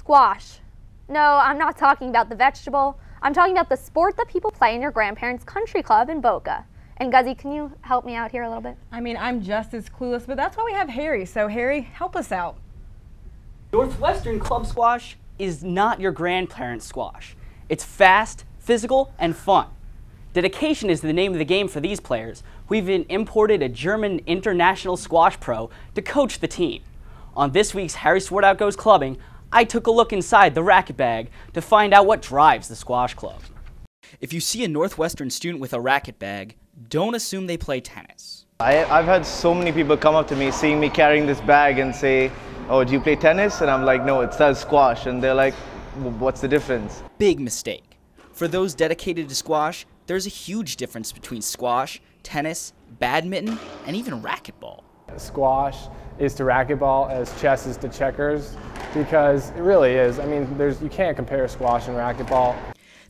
Squash. No, I'm not talking about the vegetable. I'm talking about the sport that people play in your grandparents' country club in Boca. And Guzzy, can you help me out here a little bit? I mean, I'm just as clueless, but that's why we have Harry. So Harry, help us out. Northwestern Club Squash is not your grandparents' squash. It's fast, physical, and fun. Dedication is the name of the game for these players. We've even imported a German international squash pro to coach the team. On this week's Harry Swartout Goes Clubbing, I took a look inside the racket bag to find out what drives the squash club. If you see a Northwestern student with a racket bag, don't assume they play tennis. I've had so many people come up to me seeing me carrying this bag and say, "Oh, do you play tennis?" And I'm like, "No, it says squash." And they're like, "What's the difference?" Big mistake. For those dedicated to squash, there's a huge difference between squash, tennis, badminton, and even racquetball. Squash is to racquetball as chess is to checkers, because it really is. I mean, you can't compare squash and racquetball.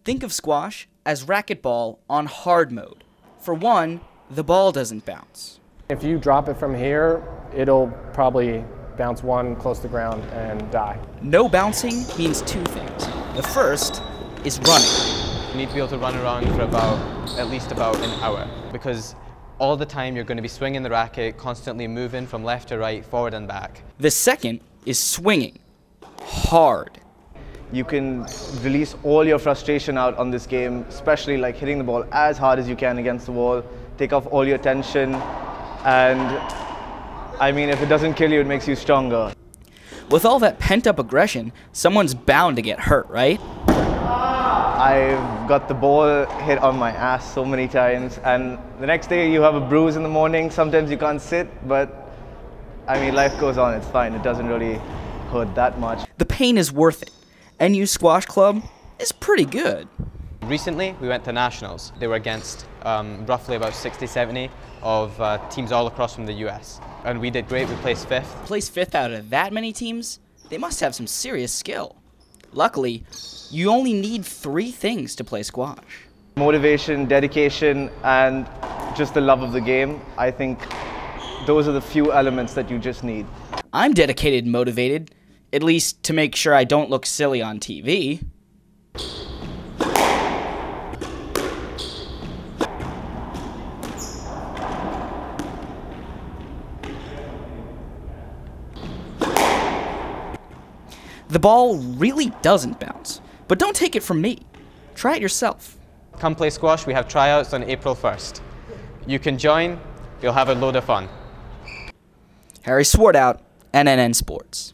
Think of squash as racquetball on hard mode. For one, the ball doesn't bounce. If you drop it from here, it'll probably bounce one close to the ground and die. No bouncing means two things. The first is running. You need to be able to run around for at least about an hour, because all the time you're going to be swinging the racket, constantly moving from left to right, forward and back. The second is swinging hard. You can release all your frustration out on this game, especially like hitting the ball as hard as you can against the wall, take off all your tension, and I mean, if it doesn't kill you, it makes you stronger. With all that pent-up aggression, someone's bound to get hurt, right? I've got the ball hit on my ass so many times, and the next day you have a bruise in the morning. Sometimes you can't sit, but I mean, life goes on, it's fine. It doesn't really hurt that much. The pain is worth it. NU Squash Club is pretty good. Recently, we went to nationals. They were against roughly about 60, 70 of teams all across from the US. And we did great, we placed 5th. Place 5th out of that many teams? They must have some serious skill. Luckily, you only need 3 things to play squash. Motivation, dedication, and just the love of the game. I think those are the few elements that you just need. I'm dedicated and motivated, at least to make sure I don't look silly on TV. The ball really doesn't bounce, but don't take it from me. Try it yourself. Come play squash, we have tryouts on April 1st. You can join, you'll have a load of fun. Harry Swartout, NNN Sports.